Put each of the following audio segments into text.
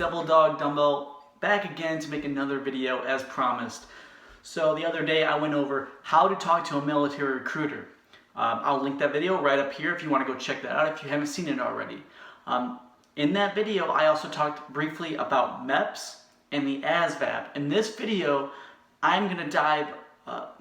Double Dog Dumbbell, back again to make another video as promised. So the other day I went over how to talk to a military recruiter. I'll link that video right up here if you want to go check that out if you haven't seen it already. In that video I also talked briefly about MEPS and the ASVAB. In this video I'm going to dive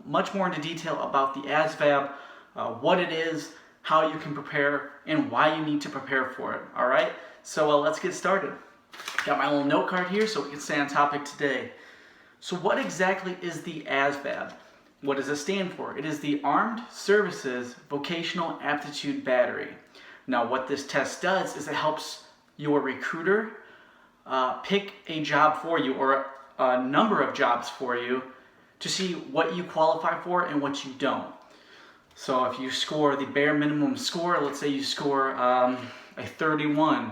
much more into detail about the ASVAB, what it is, how you can prepare, and why you need to prepare for it. Alright, so let's get started. Got my little note card here so we can stay on topic today. So what exactly is the ASVAB? What does it stand for? It is the Armed Services Vocational Aptitude Battery. Now what this test does is it helps your recruiter pick a job for you, or a number of jobs for you, to see what you qualify for and what you don't. So if you score the bare minimum score, let's say you score a 31,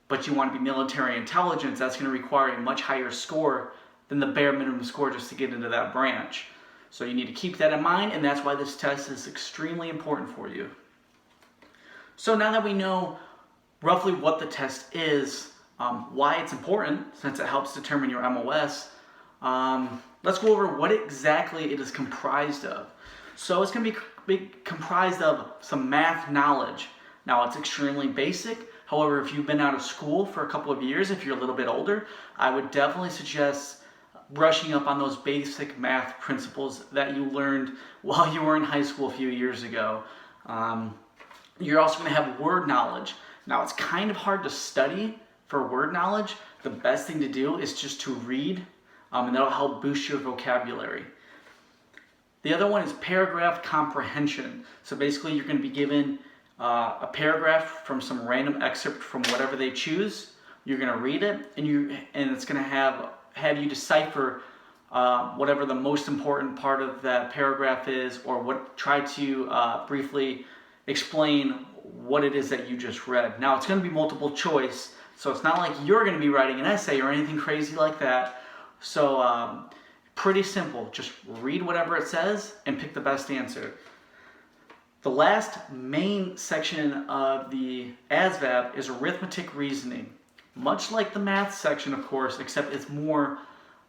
but you want to be military intelligence, that's going to require a much higher score than the bare minimum score just to get into that branch. So you need to keep that in mind, and that's why this test is extremely important for you. So now that we know roughly what the test is, why it's important, since it helps determine your MOS, let's go over what exactly it is comprised of. So it's going to be comprised of some math knowledge. Now it's extremely basic. However, if you've been out of school for a couple of years, if you're a little bit older, I would definitely suggest brushing up on those basic math principles that you learned while you were in high school a few years ago. You're also going to have word knowledge. Now it's kind of hard to study for word knowledge. The best thing to do is just to read, and that'll help boost your vocabulary. The other one is paragraph comprehension. So basically you're going to be given a paragraph from some random excerpt from whatever they choose. You're going to read it, and it's going to have you decipher whatever the most important part of that paragraph is, or try to briefly explain what it is that you just read. Now it's going to be multiple choice, so it's not like you're going to be writing an essay or anything crazy like that. So pretty simple. Just read whatever it says and pick the best answer. The last main section of the ASVAB is arithmetic reasoning. Much like the math section, of course, except it's more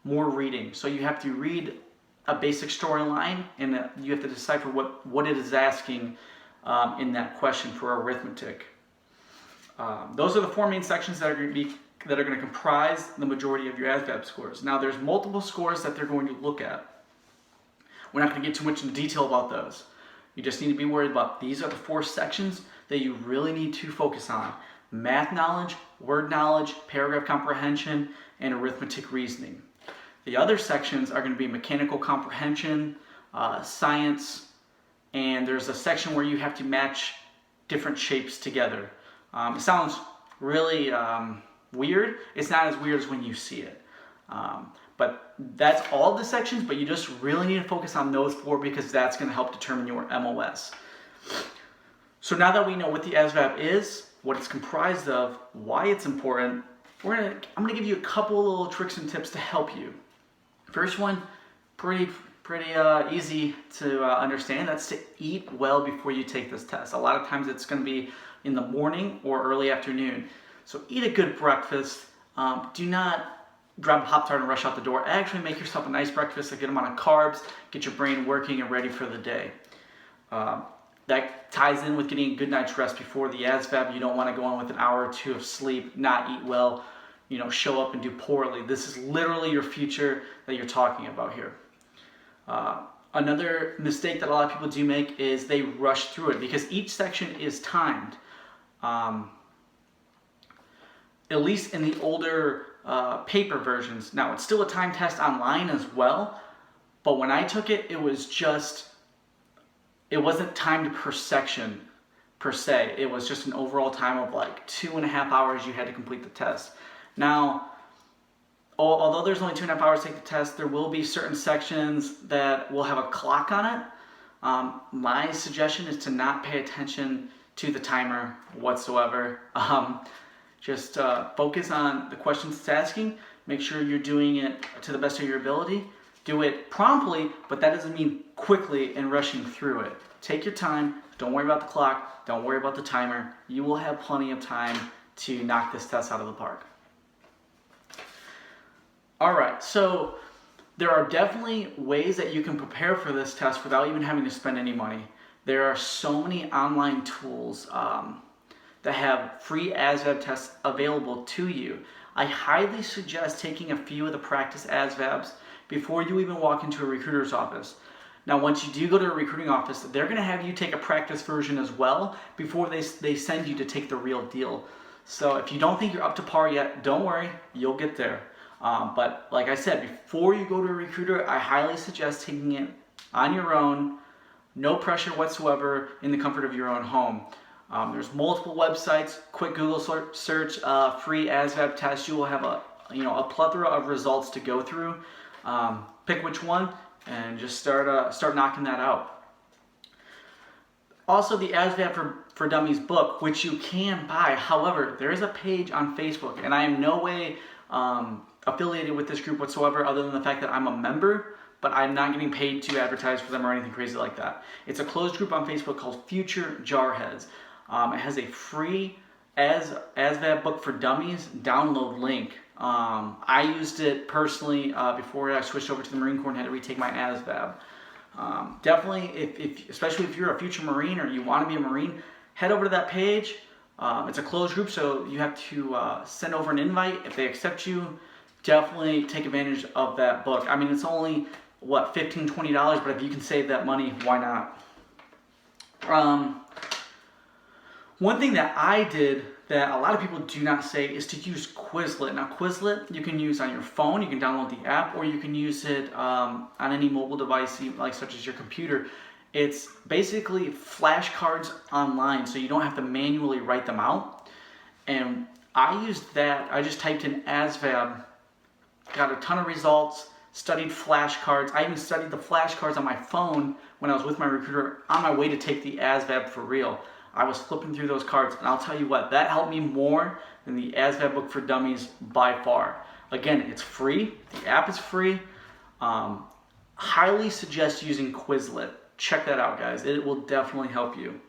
reading. So you have to read a basic storyline, and you have to decipher what it is asking in that question for arithmetic. Those are the four main sections that are going to comprise the majority of your ASVAB scores. Now there's multiple scores that they're going to look at. We're not going to get too much into detail about those. You just need to be worried about these are the four sections that you really need to focus on: math knowledge, word knowledge, paragraph comprehension, and arithmetic reasoning. The other sections are going to be mechanical comprehension, science, and there's a section where you have to match different shapes together. It sounds really weird. It's not as weird as when you see it. But that's all the sections, but you just really need to focus on those four because that's going to help determine your MOS. So now that we know what the ASVAB is, what it's comprised of, why it's important, I'm going to give you a couple of little tricks and tips to help you. First one, pretty easy to understand. That's to eat well before you take this test. A lot of times it's going to be in the morning or early afternoon. So eat a good breakfast. Do not grab a Pop-Tart and rush out the door. Actually make yourself a nice breakfast, a good amount of carbs, get your brain working and ready for the day. That ties in with getting a good night's rest before the ASVAB. You don't want to go on with an hour or two of sleep, not eat well, show up and do poorly. This is literally your future that you're talking about here. Another mistake that a lot of people do make is they rush through it because each section is timed. At least in the older paper versions. Now it's still a time test online as well, but when I took it, it wasn't timed per section per se. It was just an overall time of like 2.5 hours you had to complete the test. Now, although there's only 2.5 hours to take the test, there will be certain sections that will have a clock on it. My suggestion is to not pay attention to the timer whatsoever. Just focus on the questions it's asking. Make sure you're doing it to the best of your ability. Do it promptly, but that doesn't mean quickly and rushing through it. Take your time. Don't worry about the clock. Don't worry about the timer. You will have plenty of time to knock this test out of the park. All right, so there are definitely ways that you can prepare for this test without even having to spend any money. There are so many online tools that have free ASVAB tests available to you. I highly suggest taking a few of the practice ASVABs before you even walk into a recruiter's office. Now, once you do go to a recruiting office, they're going to have you take a practice version as well before they send you to take the real deal. So if you don't think you're up to par yet, don't worry, you'll get there. But like I said, before you go to a recruiter, I highly suggest taking it on your own, no pressure whatsoever, in the comfort of your own home. There's multiple websites, quick Google search, free ASVAB test. You will have a plethora of results to go through. Pick which one and just start knocking that out. Also, the ASVAB for Dummies book, which you can buy. However, there is a page on Facebook, and I am no way affiliated with this group whatsoever, other than the fact that I'm a member, but I'm not getting paid to advertise for them or anything crazy like that. It's a closed group on Facebook called Future Jarheads. It has a free ASVAB book for Dummies download link. I used it personally before I switched over to the Marine Corps and had to retake my ASVAB. Definitely, especially if you're a future Marine or you want to be a Marine, head over to that page. It's a closed group, so you have to send over an invite. If they accept you, definitely take advantage of that book. I mean, it's only, what, $15, $20, but if you can save that money, why not? One thing that I did that a lot of people do not say is to use Quizlet. Now, Quizlet you can use on your phone. You can download the app, or you can use it on any mobile device, like such as your computer. It's basically flashcards online, so you don't have to manually write them out. And I used that. I just typed in ASVAB, got a ton of results, studied flashcards. I even studied the flashcards on my phone when I was with my recruiter on my way to take the ASVAB for real. I was flipping through those cards, and I'll tell you what, that helped me more than the ASVAB book for Dummies by far. Again, it's free. The app is free. Highly suggest using Quizlet. Check that out, guys. It will definitely help you.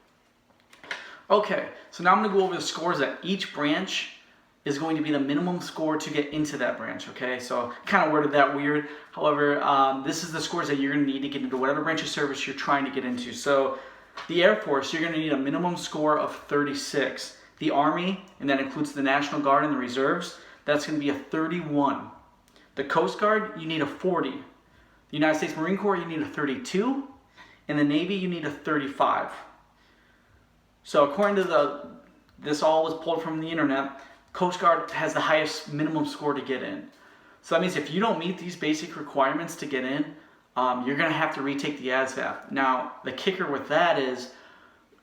Okay, so now I'm going to go over the scores that each branch is going to be the minimum score to get into that branch, okay? So kind of worded that weird. However, this is the scores that you're going to need to get into whatever branch of service you're trying to get into. So the Air Force, you're going to need a minimum score of 36. The Army, and that includes the National Guard and the Reserves, that's going to be a 31. The Coast Guard, you need a 40. The United States Marine Corps, you need a 32. In the Navy, you need a 35. So according to this all was pulled from the internet, Coast Guard has the highest minimum score to get in. So that means if you don't meet these basic requirements to get in, you're going to have to retake the ASVAB. Now, the kicker with that is,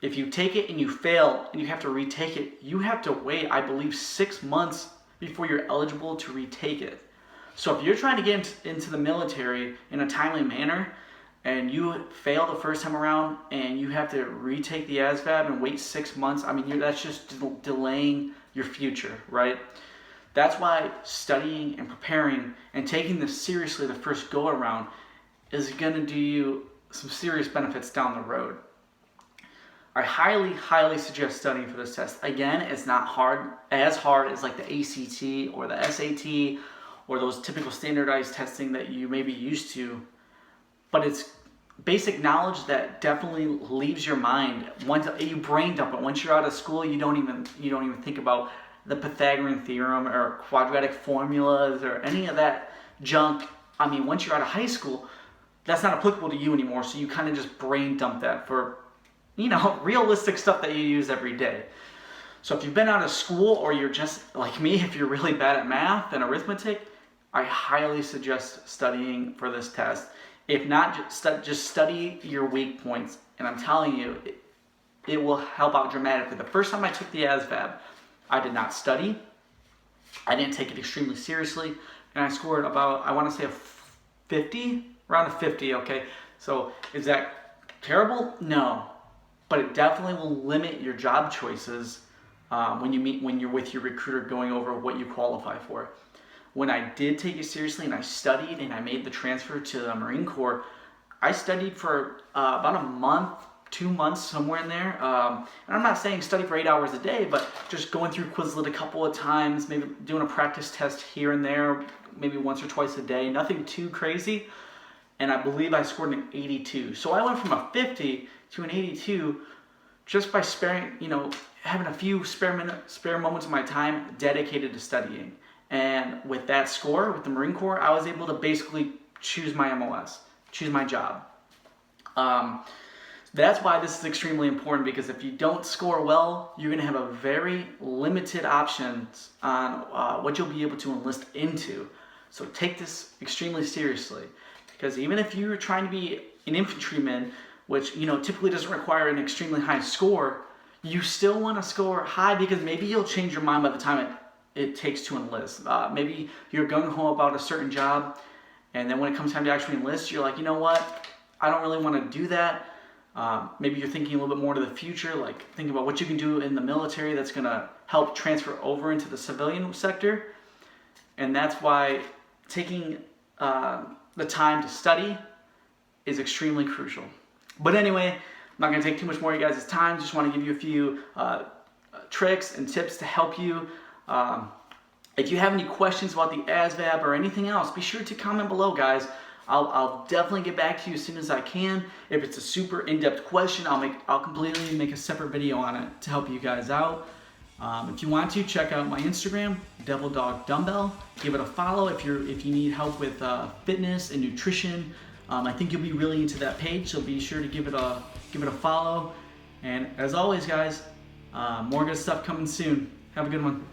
if you take it and you fail and you have to retake it, you have to wait, I believe, 6 months before you're eligible to retake it. So if you're trying to get into the military in a timely manner and you fail the first time around and you have to retake the ASVAB and wait 6 months, I mean, that's just delaying your future, right? That's why studying and preparing and taking this seriously the first go around is going to do you some serious benefits down the road. I highly, highly suggest studying for this test. Again, it's not as hard as like the ACT or the SAT or those typical standardized testing that you may be used to, but it's basic knowledge that definitely leaves your mind. Once you brain dump it, once you're out of school, you don't even think about the Pythagorean theorem or quadratic formulas or any of that junk. I mean, once you're out of high school, that's not applicable to you anymore, so you kind of just brain dump that for, realistic stuff that you use every day. So if you've been out of school, or you're just like me, if you're really bad at math and arithmetic, I highly suggest studying for this test. If not, just study your weak points, and I'm telling you, it will help out dramatically. The first time I took the ASVAB, I did not study. I didn't take it extremely seriously, and I scored about, I want to say, a 50, around a 50, okay? So is that terrible? No, but it definitely will limit your job choices when you're with your recruiter going over what you qualify for. When I did take it seriously and I studied and I made the transfer to the Marine Corps, I studied for about a month, 2 months, somewhere in there. And I'm not saying study for 8 hours a day, but just going through Quizlet a couple of times, maybe doing a practice test here and there, maybe once or twice a day, nothing too crazy. And I believe I scored an 82. So I went from a 50 to an 82 just by sparing, having a few spare moments of my time dedicated to studying. And with that score, with the Marine Corps, I was able to basically choose my MOS, choose my job. That's why this is extremely important, because if you don't score well, you're going to have a very limited options on what you'll be able to enlist into. So take this extremely seriously, because even if you're trying to be an infantryman, which typically doesn't require an extremely high score, you still want to score high, because maybe you'll change your mind by the time it takes to enlist. Maybe you're gung-ho about a certain job, and then when it comes time to actually enlist, you're like, you know what, I don't really want to do that. Maybe you're thinking a little bit more to the future, like thinking about what you can do in the military that's going to help transfer over into the civilian sector. And that's why taking the time to study is extremely crucial. But anyway, I'm not going to take too much more of you guys' time. Just want to give you a few tricks and tips to help you. If you have any questions about the ASVAB or anything else, be sure to comment below, guys. I'll definitely get back to you as soon as I can. If it's a super in-depth question, I'll completely make a separate video on it to help you guys out. If you want to, check out my Instagram, Devil Dog Dumbbell. Give it a follow if you need help with fitness and nutrition. I think you'll be really into that page, so be sure to give it a follow. And as always, guys, more good stuff coming soon. Have a good one.